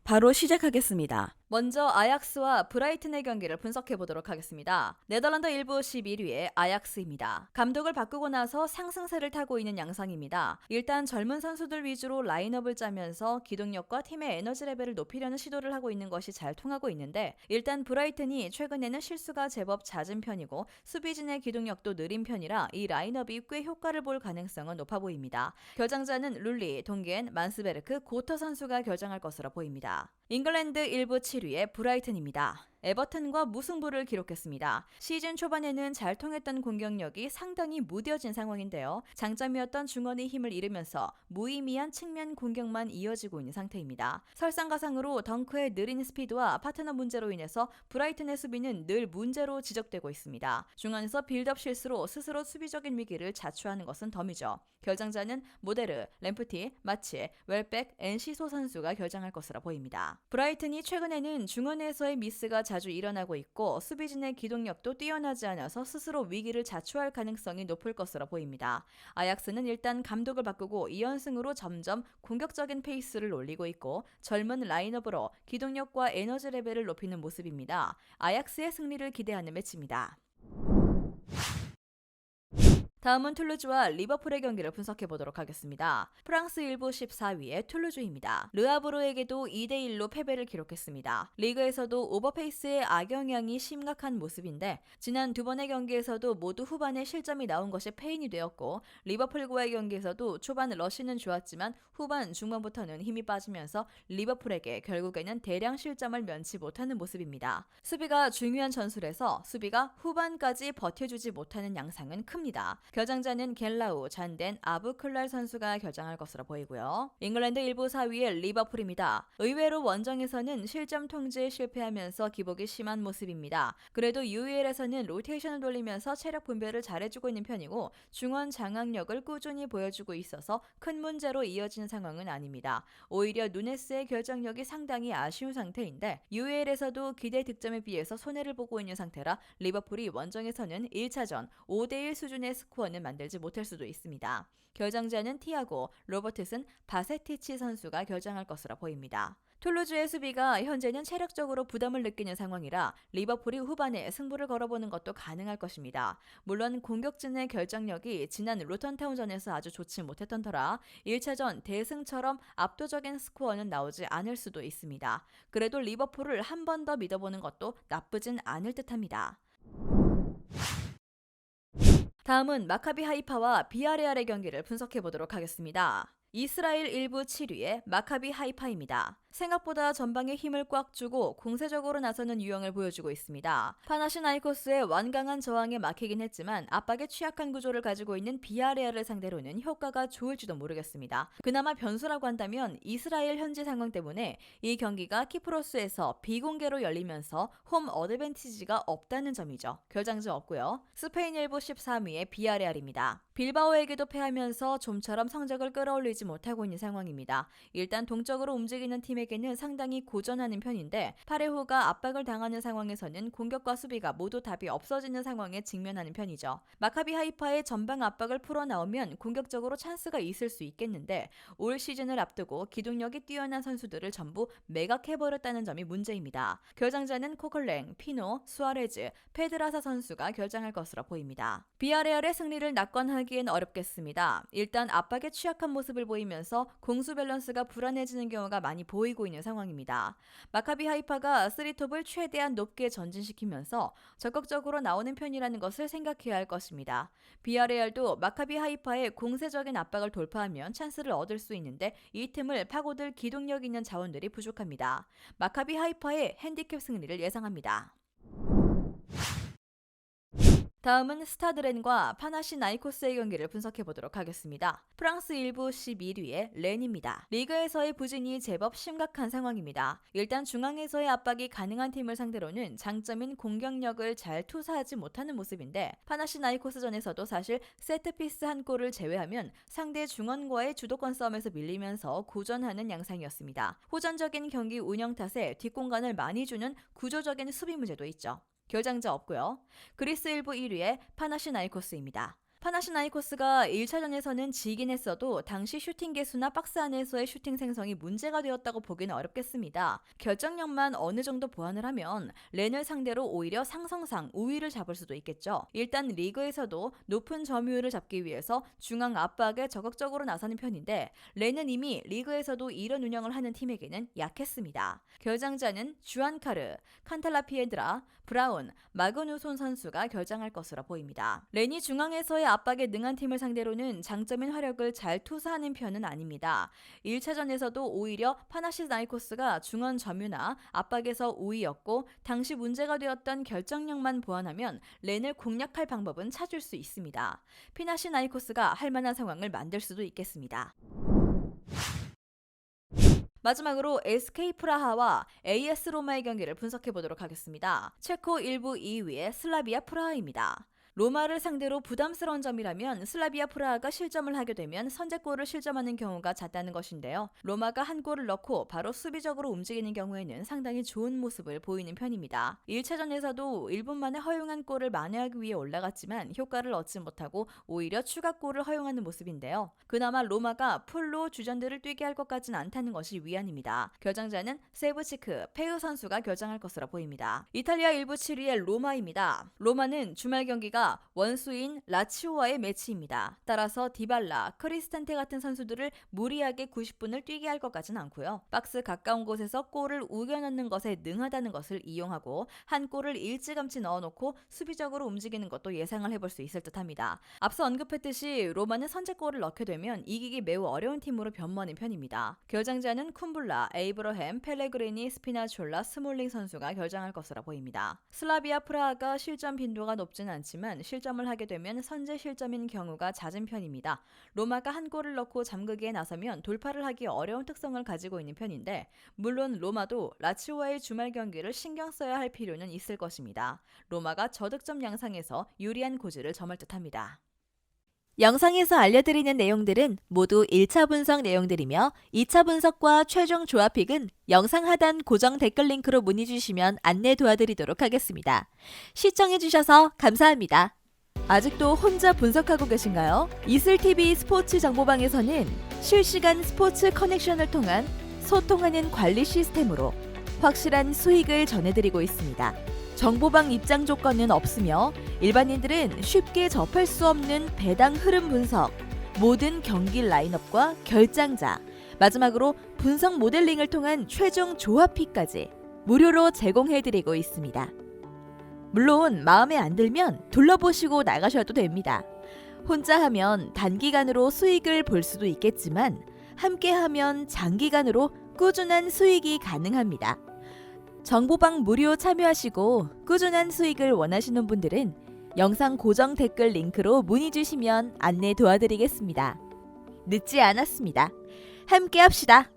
바로 시작하겠습니다. 먼저 아약스와 브라이튼의 경기를 분석해 보도록 하겠습니다. 네덜란드 1부 11위의 아약스입니다. 감독을 바꾸고 나서 상승세를 타고 있는 양상입니다. 일단 젊은 선수들 위주로 라인업을 짜면서 기동력과 팀의 에너지 레벨을 높이려는 시도를 하고 있는 것이 잘 통하고 있는데, 일단 브라이튼이 최근에는 실수가 제법 잦은 편이고 수비진의 기동력도 느린 편이라 이 라인업이 꽤 효과를 볼 가능성은 높아 보입니다. 결장자는 룰리, 동겐, 만스베르크, 고터 선수가 결정할 것으로 보입니다. 잉글랜드 1부 7위의 브라이튼입니다. 에버튼과 무승부를 기록했습니다. 시즌 초반에는 잘 통했던 공격력이 상당히 무뎌진 상황인데요. 장점이었던 중원의 힘을 잃으면서 무의미한 측면 공격만 이어지고 있는 상태입니다. 설상가상으로 덩크의 느린 스피드와 파트너 문제로 인해서 브라이튼의 수비는 늘 문제로 지적되고 있습니다. 중원에서 빌드업 실수로 스스로 수비적인 위기를 자초하는 것은 덤이죠. 결정자는 모데르, 램프티, 마치, 웰백, 엔시소 선수가 결정할 것으로 보입니다. 브라이튼이 최근에는 중원에서의 미스가 자주 일어나고 있고 수비진의 기동력도 뛰어나지 않아서 스스로 위기를 자초할 가능성이 높을 것으로 보입니다. 아약스는 일단 감독을 바꾸고 2연승으로 점점 공격적인 페이스를 올리고 있고 젊은 라인업으로 기동력과 에너지 레벨을 높이는 모습입니다. 아약스의 승리를 기대하는 매치입니다. 다음은 툴루즈와 리버풀의 경기를 분석해 보도록 하겠습니다. 프랑스 1부 14위의 툴루즈입니다. 르아브로에게도 2대1로 패배를 기록했습니다. 리그에서도 오버페이스의 악영향이 심각한 모습인데 지난 두 번의 경기에서도 모두 후반에 실점이 나온 것이 패인이 되었고, 리버풀과의 경기에서도 초반 러시는 좋았지만 후반 중반부터는 힘이 빠지면서 리버풀에게 결국에는 대량 실점을 면치 못하는 모습입니다. 수비가 중요한 전술에서 수비가 후반까지 버텨주지 못하는 양상은 큽니다. 결정자는 겔라우, 잔덴, 아부클랄 선수가 결정할 것으로 보이고요. 잉글랜드 1부 4위의 리버풀입니다. 의외로 원정에서는 실점 통제에 실패하면서 기복이 심한 모습입니다. 그래도 UEL에서는 로테이션을 돌리면서 체력 분배를 잘해주고 있는 편이고 중원 장악력을 꾸준히 보여주고 있어서 큰 문제로 이어지는 상황은 아닙니다. 오히려 누네스의 결정력이 상당히 아쉬운 상태인데 UEL에서도 기대 득점에 비해서 손해를 보고 있는 상태라 리버풀이 원정에서는 1차전 5대1 수준의 스코어는 만들지 못할 수도 있습니다. 결정자는 티아고, 로버트슨, 바세티치 선수가 결정할 것으로 보입니다. 툴루즈의 수비가 현재는 체력적으로 부담을 느끼는 상황이라 리버풀이 후반에 승부를 걸어보는 것도 가능할 것입니다. 물론 공격진의 결정력이 지난 루턴타운전에서 아주 좋지 못했던 터라 1차전 대승처럼 압도적인 스코어는 나오지 않을 수도 있습니다. 그래도 리버풀을 한 번 더 믿어보는 것도 나쁘진 않을 듯합니다. 다음은 마카비 하이파와 비아레알의 경기를 분석해 보도록 하겠습니다. 이스라엘 1부 7위의 마카비 하이파입니다. 생각보다 전방에 힘을 꽉 주고 공세적으로 나서는 유형을 보여주고 있습니다. 파나시나이코스의 완강한 저항에 막히긴 했지만 압박에 취약한 구조를 가지고 있는 비아레알을 상대로는 효과가 좋을지도 모르겠습니다. 그나마 변수라고 한다면 이스라엘 현지 상황 때문에 이 경기가 키프로스에서 비공개로 열리면서 홈 어드밴티지가 없다는 점이죠. 결장지 없고요. 스페인 1부 13위의 비아레알입니다. 빌바오에게도 패하면서 좀처럼 성적을 끌어올리지 못하고 있는 상황입니다. 일단 동적으로 움직이는 팀에게는 상당히 고전하는 편인데 파레호가 압박을 당하는 상황에서는 공격과 수비가 모두 답이 없어지는 상황에 직면하는 편이죠. 마카비 하이파의 전방 압박을 풀어나오면 공격적으로 찬스가 있을 수 있겠는데 올 시즌을 앞두고 기동력이 뛰어난 선수들을 전부 매각해버렸다는 점이 문제입니다. 결장자는 코클랭, 피노, 수아레즈, 페드라사 선수가 결정할 것으로 보입니다. 비아레알의 승리를 낙관하기엔 어렵겠습니다. 일단 압박에 취약한 모습을 보이면서 공수 밸런스가 불안해지는 경우가 많이 보이고 있는 상황입니다. 마카비 하이파가 3톱을 최대한 높게 전진시키면서 적극적으로 나오는 편이라는 것을 생각해야 할 것입니다. 비아레알도 마카비 하이파의 공세적인 압박을 돌파하면 찬스를 얻을 수 있는데 이 틈을 파고들 기동력 있는 자원들이 부족합니다. 마카비 하이파의 핸디캡 승리를 예상합니다. 다음은 스타드렌과 파나시나이코스의 경기를 분석해 보도록 하겠습니다. 프랑스 1부 11위의 렌입니다. 리그에서의 부진이 제법 심각한 상황입니다. 일단 중앙에서의 압박이 가능한 팀을 상대로는 장점인 공격력을 잘 투사하지 못하는 모습인데 파나시나이코스전에서도 사실 세트피스 한 골을 제외하면 상대 중원과의 주도권 싸움에서 밀리면서 고전하는 양상이었습니다. 호전적인 경기 운영 탓에 뒷공간을 많이 주는 구조적인 수비 문제도 있죠. 결장자 없고요. 그리스 1부 1위의 파나시나이코스입니다. 파나시나이코스가 1차전에서는 지긴 했어도 당시 슈팅 개수나 박스 안에서의 슈팅 생성이 문제가 되었다고 보기는 어렵겠습니다. 결정력만 어느 정도 보완을 하면 렌을 상대로 오히려 상성상 우위를 잡을 수도 있겠죠. 일단 리그에서도 높은 점유율을 잡기 위해서 중앙 압박에 적극적으로 나서는 편인데 렌은 이미 리그에서도 이런 운영을 하는 팀에게는 약했습니다. 결장자는 주안카르, 칸탈라피에드라, 브라운, 마그누손 선수가 결장할 것으로 보입니다. 렌이 중앙에서의 압박에 능한 팀을 상대로는 장점인 화력을 잘 투사하는 편은 아닙니다. 1차전에서도 오히려 파나시나이코스가 중원 점유나 압박에서 우위였고 당시 문제가 되었던 결정력만 보완하면 렌을 공략할 방법은 찾을 수 있습니다. 파나시나이코스가 할 만한 상황을 만들 수도 있겠습니다. 마지막으로 SK 프라하와 AS 로마의 경기를 분석해 보도록 하겠습니다. 체코 1부 2위의 슬라비아 프라하입니다. 로마를 상대로 부담스러운 점이라면 슬라비아 프라하가 실점을 하게 되면 선제골을 실점하는 경우가 잦다는 것인데요. 로마가 한 골을 넣고 바로 수비적으로 움직이는 경우에는 상당히 좋은 모습을 보이는 편입니다. 1차전에서도 1분 만에 허용한 골을 만회하기 위해 올라갔지만 효과를 얻지 못하고 오히려 추가골을 허용하는 모습인데요. 그나마 로마가 풀로 주전들을 뛰게 할 것 같진 않다는 것이 위안입니다. 결장자는 세브치크, 페우 선수가 결장할 것으로 보입니다. 이탈리아 1부 7위의 로마입니다. 로마는 주말 경기가 원수인 라치오와의 매치입니다. 따라서 디발라, 크리스탄테 같은 선수들을 무리하게 90분을 뛰게 할 것 같진 않고요. 박스 가까운 곳에서 골을 우겨넣는 것에 능하다는 것을 이용하고 한 골을 일찌감치 넣어놓고 수비적으로 움직이는 것도 예상을 해볼 수 있을 듯합니다. 앞서 언급했듯이 로마는 선제골을 넣게 되면 이기기 매우 어려운 팀으로 변모하는 편입니다. 결장자는 쿰블라, 에이브러햄, 펠레그리니, 스피나촐라, 스몰링 선수가 결장할 것으로 보입니다. 슬라비아 프라하가 실점 빈도가 높진 않지만 실점을 하게 되면 선제 실점인 경우가 잦은 편입니다. 로마가 한 골을 넣고 잠그기에 나서면 돌파를 하기 어려운 특성을 가지고 있는 편인데 물론 로마도 라치오와의 주말 경기를 신경 써야 할 필요는 있을 것입니다. 로마가 저득점 양상에서 유리한 고지를 점할 듯합니다. 영상에서 알려드리는 내용들은 모두 1차 분석 내용들이며 2차 분석과 최종 조합픽은 영상 하단 고정 댓글 링크로 문의 주시면 안내 도와드리도록 하겠습니다. 시청해주셔서 감사합니다. 아직도 혼자 분석하고 계신가요? 이슬TV 스포츠 정보방에서는 실시간 스포츠 커넥션을 통한 소통하는 관리 시스템으로 확실한 수익을 전해드리고 있습니다. 정보방 입장 조건은 없으며 일반인들은 쉽게 접할 수 없는 배당 흐름 분석, 모든 경기 라인업과 결장자, 마지막으로 분석 모델링을 통한 최종 조합픽까지 무료로 제공해드리고 있습니다. 물론 마음에 안 들면 둘러보시고 나가셔도 됩니다. 혼자 하면 단기간으로 수익을 볼 수도 있겠지만 함께하면 장기간으로 꾸준한 수익이 가능합니다. 정보방 무료 참여하시고 꾸준한 수익을 원하시는 분들은 영상 고정 댓글 링크로 문의 주시면 안내 도와드리겠습니다. 늦지 않았습니다. 함께 합시다.